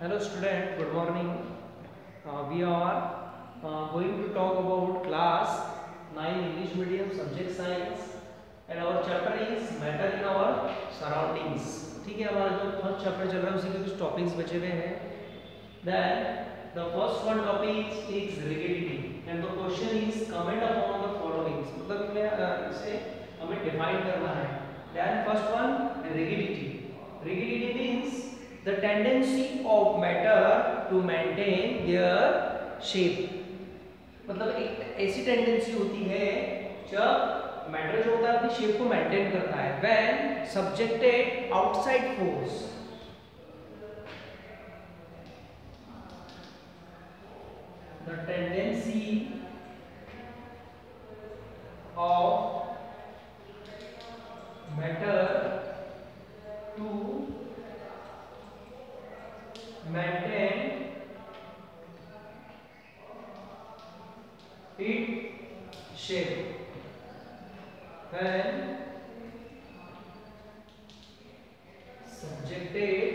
Hello student, good morning. We are going to talk about class 9 English medium subject science and our chapter is matter in our surroundings. ठीक है, हमारा जो first chapter चल रहा है उसी के कुछ टॉपिक्स बचे हुए हैं. Then the first one topic is rigidity and the question is comment upon the following. मतलब हमें इसे हमें डिफाइन करना है. Then first one rigidity. Rigidity means the tendency of matter to maintain their shape. मतलब एक ऐसी टेंडेंसी होती है जब मैटर जो होता है अपनी शेप को मेंटेन करता है when subjected outside force. The tendency of matter to maintain its shape when subjected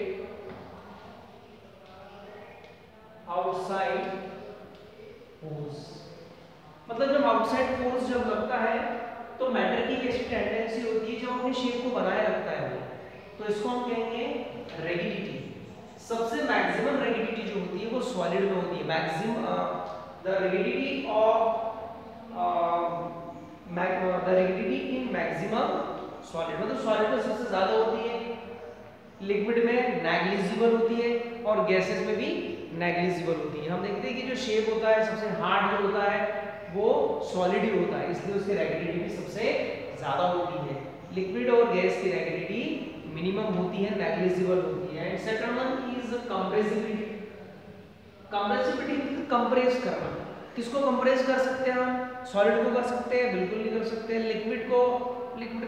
outside force. मतलब जब आउटसाइड फोर्स जब लगता है तो मैटर की कैसी टेंडेंसी होती है जो अपनी शेप को बनाए रखता है, तो इसको हम कहेंगे रिजिडिटी. सबसे मैक्सिमम रिजिडिटी जो होती है वो सॉलिड में होती है. Maximum the rigidity in maximum solid, मतलब सॉलिड में सबसे ज्यादा होती है, लिक्विड में नेग्लिजिबल होती है और गैसेस में भी नेग्लिजिबल होती है. हम देखते हैं कि जो शेप होता है सबसे हार्ड जो होता है वो सॉलिड ही होता है, इसलिए उसकी रिजिडिटी भी सबसे ज्यादा होती है. लिक्विड और गैस की रिजिडिटी मिनिमम होती है, नेग्लिजिबल होती है. Second one is compressibility. Compressibility मतलब कंप्रेस करना. किसको कंप्रेस कर सकते हैं हम? सॉलिड को कर सकते हैं? बिल्कुल नहीं कर सकते. लिक्विड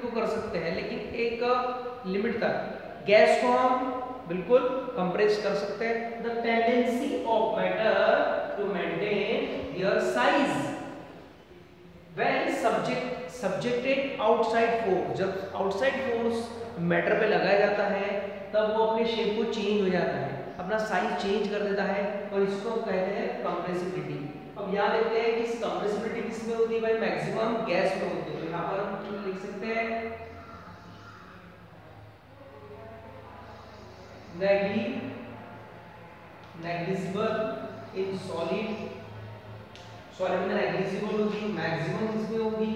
को कर सकते हैं लेकिन एक लिमिट तक. गैस को हम बिल्कुल कंप्रेस कर सकते हैं. The tendency of matter to maintain their size when subjected outside force. जब आउटसाइड फोर्स मैटर पे लगाया जाता है तब वो अपने शेप को चेंज हो जाता है, अपना साइज चेंज कर देता है और इसको कहते हैं कंप्रेसिबिलिटी. अब यहाँ देखते हैं कि कंप्रेसिबिलिटी किस में होती है भाई? मैक्सिमम गैस में होती है. तो यहाँ पर हम लिख सकते हैं नेग्लिजिबल इन सॉलिड. सॉलिड में नेग्लिजिबल होगी. मैक्सिमम किसमें होगी?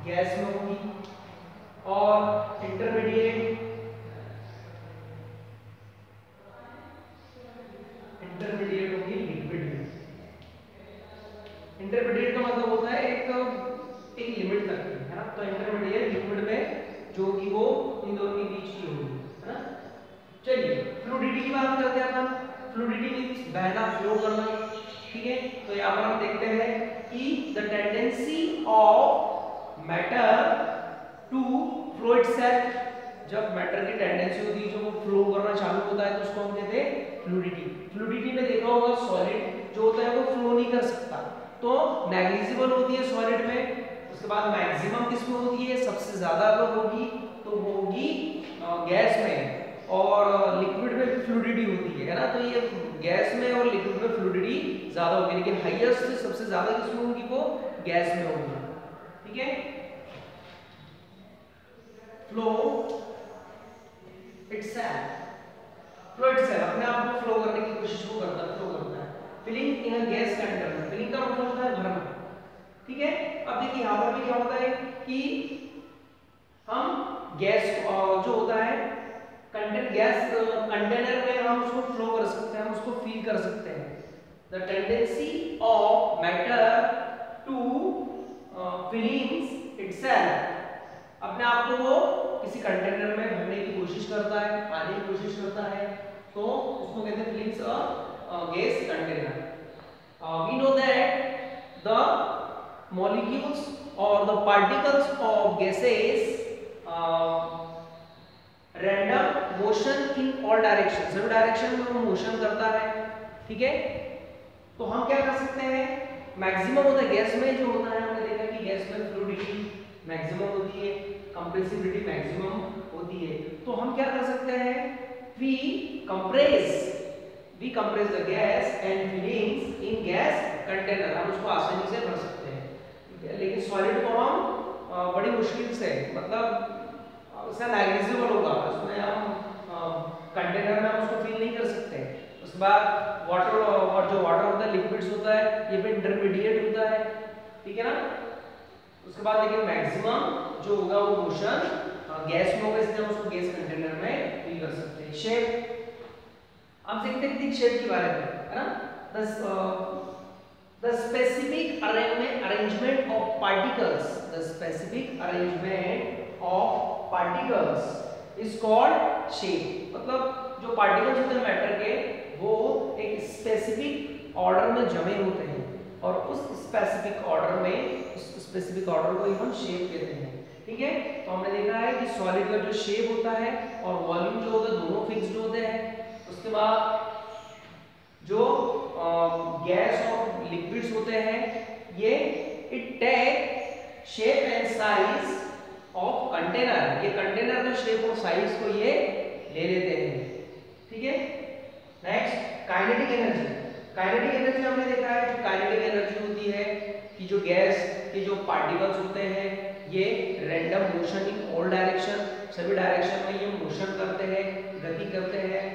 गैस में होगी. और इंटरमीडिएट होगी लिक्विड में. इंटरमीडिएट का मतलब होता है एक लिमिट तक, है ना. तो इंटरमीडिएट लिक्विड में जो होगी वो इन दोनों के बीच की होगी, है ना. चलिए फ्लूइडिटी की बात करते हैं अपन. फ्लूइडिटी मींस बहना, फ्लो करना. ठीक है, तो यहाँ पर हम देखते हैं कि the tendency of matter to flow itself. जब मैटर की टेंडेंसी होती है जो वो फ्लो करना चालू होता है तो उसको हम कहते हैं फ्लूइडिटी. फ्लूइडिटी में देखा होगा सॉलिड जो होता है वो फ्लो नहीं कर सकता, तो नेग्लिजिबल होती है सॉलिड में. उसके बाद मैक्सिमम किसमें होती है? सबसे ज्यादा अगर होगी तो वो होगी गैस में. और लिक्विड में फ्लूइडिटी होती है ना. तो ये गैस में और लिक्विड में फ्लूइडिटी ज्यादा होगी, लेकिन हाईएस्ट सबसे ज्यादा किसमें होगी? वो गैस में होगी. ठीक है. फ्लो इटसेल्फ अपने आप को फ्लो करने की कोशिश को करता है. Filling in a gas container. Filling का मतलब होता है भरना. ठीक है. अब देखिए यहाँ पर भी क्या होता है कि हम गैस जो होता है गैस कंटेनर में हम उसको फ्लो कर सकते हैं, हम उसको फील कर सकते हैं. The tendency of matter to filling itself. अपने आप को वो किसी कंटेनर में भरने की कोशिश करता है, आने की कोशिश करता है, तो उसको कहते हैं fillings a gas container. We know that the molecules or the particles of gases random motion in all directions. सभी डायरेक्शन में वो मोशन करता है. ठीक है. तो हम क्या कर सकते हैं? मैक्सिमम होता है गैस में, जो होता है हमने देखा कि गैस में फ्लूइडिटी मैक्सिमम होती है, कंप्रेसिबिलिटी मैक्सिमम होती है। तो हम क्या कर सकते हैं, we compress we compress the gas and fillings in gas container, हम उसको आसानी से भर सकते हैं। लेकिन सॉलिड को हम बड़ी मुश्किल से, मतलब उसका नेग्लिजिबल होगा, उसमें हम कंटेनर में हम उसको फिल नहीं कर सकते। उसके बाद वाटर, और जो वाटर होता है लिक्विड्स होता है, ये भी इंटरमीडिएट होता है, ठीक है ना। उसके बाद लेकिन मैक्सिमम जो होगा वो मोशन गैस में होगा, इसलिए हम उसको गैस कंटेनर में फिल कर सकते हैं। शेप, अब देखते हैं शेप के बारे में, है ना। The specific arrangement of particles, the specific arrangement of particles is called shape। मतलब जो पार्टिकल्स होते हैं मैटर के, वो एक स्पेसिफिक ऑर्डर में जमे होते हैं, और उस स्पेसिफिक ऑर्डर में, उस स्पेसिफिक ऑर्डर को ही हम शेप कहते हैं, ठीक है। तो हमने देखा है कि सॉलिड का जो शेप होता है और वॉल्यूम जो होता है दोनों फिक्स्ड होते हैं। उसके बाद जो गैस और लिक्विड्स होते हैं, ये it take shape and size of container, ये कंटेनर का शेप और साइज को ये ले लेते हैं, ठीक है। Next kinetic energy. Kinetic energy हमने देखा है, जो काइनेटिक एनर्जी होती है कि जो गैस के जो पार्टिकल्स होते हैं ये random motion in all direction, सभी डायरेक्शन में ये मोशन करते हैं, गति करते हैं,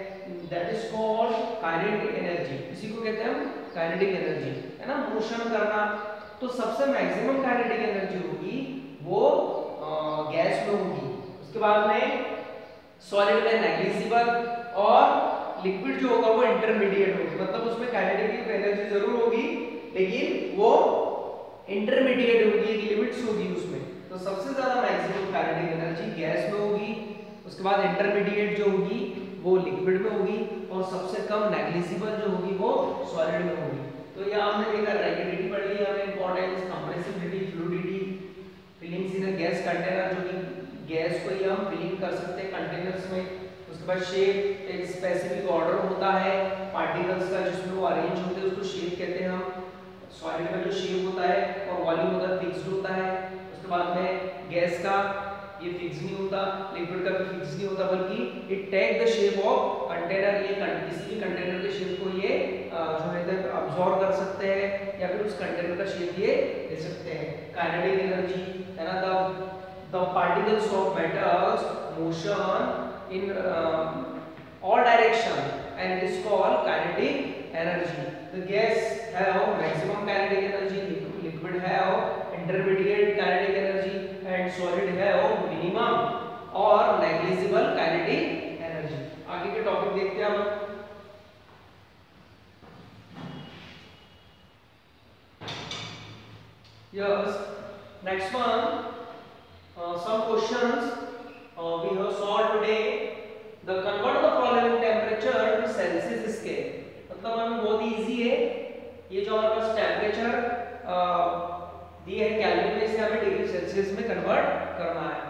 that is called kinetic energy. इसी को कहते हैं हम काइनेटिक एनर्जी, है ना, मोशन करना। तो सबसे मैक्सिमम काइनेटिक एनर्जी होगी वो गैस में होगी। उसके बाद में सॉलिड में नेग्लिजिबल, और लिक्विड जो होगा वो इंटरमीडिएट होगी, मतलब उसमें काइनेटिक एनर्जी जरूर होगी लेकिन वो इंटरमीडिएट होगी, एक लिमिट्स होगी उसमें। तो सबसे ज्यादा मैक्सिमम काइनेटिक एनर्जी गैस में होगी, उसके बाद इंटरमीडिएट जो होगी वो लिक्विड में होगी, और सबसे कम नेग्लिजिबल जो होगी वो सॉलिड में होगी। तो ये हमने देखा रैपिडिटी पढ़ ली हमने, importance, compressibility, fluidity, fillings in a gas container, जो कि गैस को ही हम फिलिंग कर सकते हैं कंटेनर्स में। उसके बाद शेप, एक स्पेसिफिक ऑर्डर होता है पार्टिकल्स का जिसमें वो अरेंज होते हैं, उसको शेप कहते हैं हम। सॉलिड का जो शेप होता है और वॉल्यूम होता है फिक्स्ड होता है। उसके बाद में गैस का ये फिक्स नहीं होता, लिक्विड का भी फिक्स नहीं होता, बल्कि it take the shape of container, ये किसी भी कंटेनर के शेप को ये जो है अब्सॉर्ब कर सकते हैं, या फिर उस कंटेनर का शेप ये ले सकते हैं। काइनेटिक एनर्जी, है ना, the particles of metals motion in all direction and it is called kinetic energy. The gas have maximum kinetic energy, liquid have intermediate kinetic energy and solid have minimum or negligible kinetic energy. आगे के topic देखते हैं हम। Yes, next one, some questions we have solved today. The convert the following temperature to Celsius scale। मतलब हमें बहुत easy है, ये जो हमारे पास टेम्परेचर दिए है केल्विन में, इसे हमें डिग्री सेल्सियस में कन्वर्ट करना है।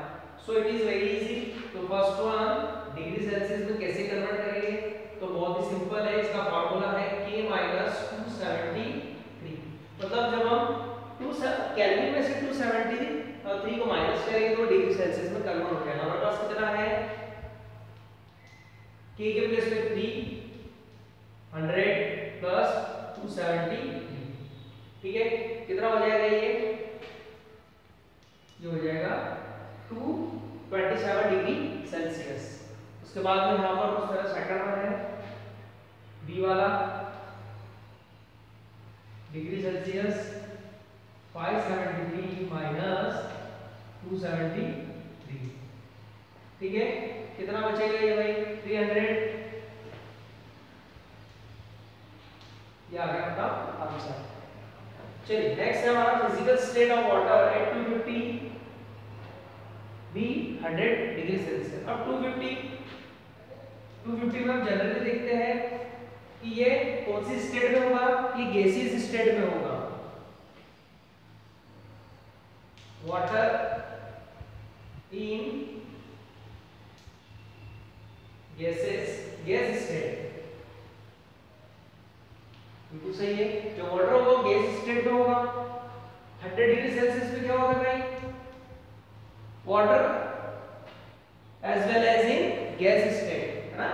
So it is very easy. तो फर्स्ट वन, डिग्री सेल्सियस में कैसे कन्वर्ट करेंगे? तो बहुत ही सिंपल है, इसका फार्मूला है K - 273। मतलब जब हम केल्विन में से 273 को माइनस करेंगे तो डिग्री सेल्सियस में कन्वर्ट हो जाएगा। हमारे पास कितना है? K के प्लेस पे 300 प्लस 273, ठीक है। कितना हो जाएगा ये हो जाएगा 227 डिग्री सेल्सियस। उसके बाद में यहाँ पर उस तरह सेकंड वन है बी वाला, डिग्री सेल्सियस 573 माइनस 273, ठीक है। कितना बचेगा ये भाई? 300। ये आ गया आपका आंसर। चलिए नेक्स्ट है हमारा physical state of water at 250 B 100 degree Celsius. अब 250 में हम जनरली देखते हैं कि ये कौन सी स्टेट में होगा? ये गैसियस स्टेट में होगा। वाटर इन गैस स्टेट, बिल्कुल सही है। जो वाटर होगा गैस स्टेट में होगा। 100 डिग्री सेल्सियस पे क्या होगा भाई? Water as well as in gas state, है ना।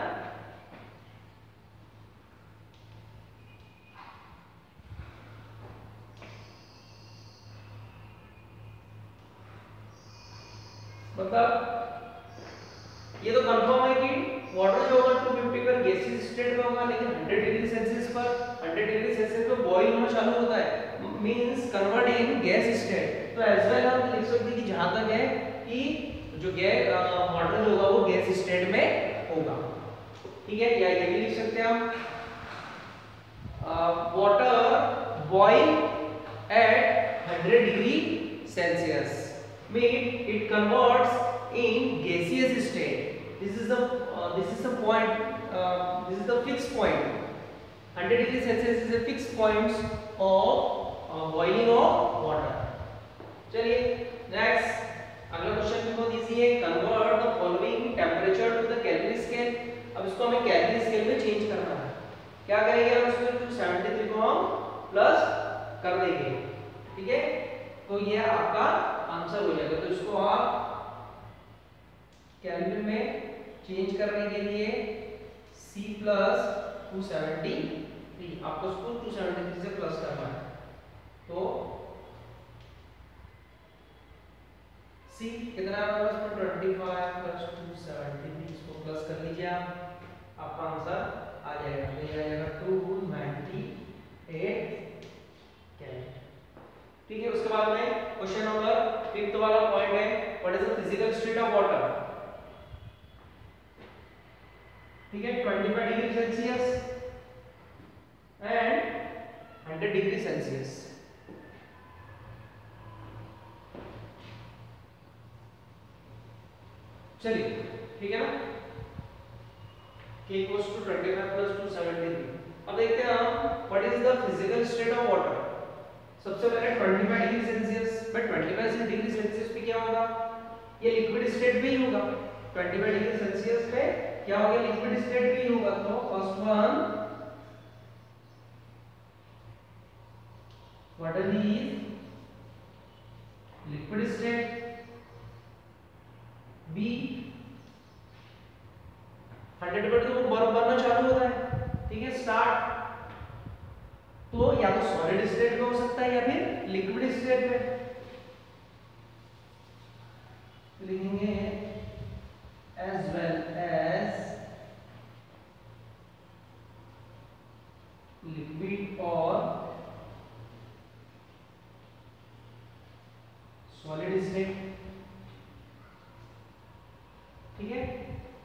ये तो कंफर्म है कि वाटर जो होगा 250 पर गैसियस स्टेट में होगा, लेकिन 100 डिग्री सेल्सियस पर 100 डिग्री सेल्सियस पे बॉईल होना चालू होता है, means convert in gas state. तो एज वेल हम लिख सकते हैं कि जहां तक है कि जो वाटर जो होगा वो गैस स्टेट में होगा, ठीक है। या ये भी लिख सकते हैं हम water boil at 100 degree Celsius, mean it converts in gaseous state. This is the point. This is the fixed point. 100 degree Celsius is a fixed point of boiling of water. चलिए next अगला question भी बहुत easy है। Convert the following temperature to the calorie scale. अब इसको हमें calorie scale में change करना है। क्या करेंगे हम इसमें 273 को हम प्लस कर देंगे, ठीक है। तो ये आपका आंसर हो जाएगा। तो इसको आप कैलोरी में चेंज करने के लिए C प्लस 273, आपको इसको 273 से प्लस करना है। तो C कितना है हमारे पास में 25 प्लस 273, इसको प्लस कर लीजिए आप, आपका आंसर आ जाएगा। तो ये आ जाएगा 298 कैलोरी, ठीक है। उसके बाद में क्वेश्चन नंबर 5 वाला पॉइंट है, what is the physical state of water, ठीक है। 25 degree Celsius and 100 degree Celsius. चलिए, ठीक है ना। K equals to 25 plus 273। अब देखते हैं हम what is the physical state of water. सबसे पहले 25 degree Celsius, but 25 degree Celsius पे क्या होगा, ये लिक्विड स्टेट भी होगा। 25 डिग्री सेल्सियस पे क्या होगा, लिक्विड स्टेट भी होगा। तो first one, water is liquid state. B 100 पर तो बर्फ बनना चालू होता है, ठीक है, स्टार्ट। तो या तो सॉलिड स्टेट में हो सकता है या फिर लिक्विड स्टेट में। लिखेंगे एज वेल एज लिक्विड और सॉलिड स्टेट, ठीक है।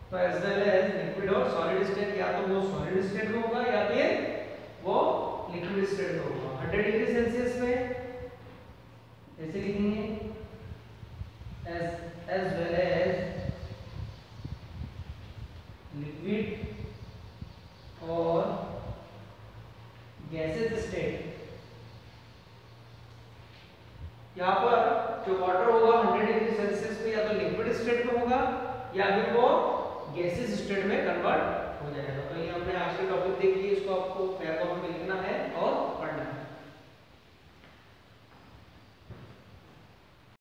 तो एज वेल एज लिक्विड और सॉलिड स्टेट, या तो वो सॉलिड स्टेट में होगा या फिर वो लिक्विड स्टेट में होगा। 100 डिग्री सेल्सियस पे ऐसे लिखेंगे एज वेल एज लिक्विड और गैसेस स्टेट। यहाँ पर जो वाटर होगा 100 डिग्री सेल्सियस पे या तो लिक्विड स्टेट में होगा या फिर वो गैसेस स्टेट में कन्वर्ट हो जाएगा। तो ये हमने आज के टॉपिक देख लिया, इसको आपको पैराग्राफ में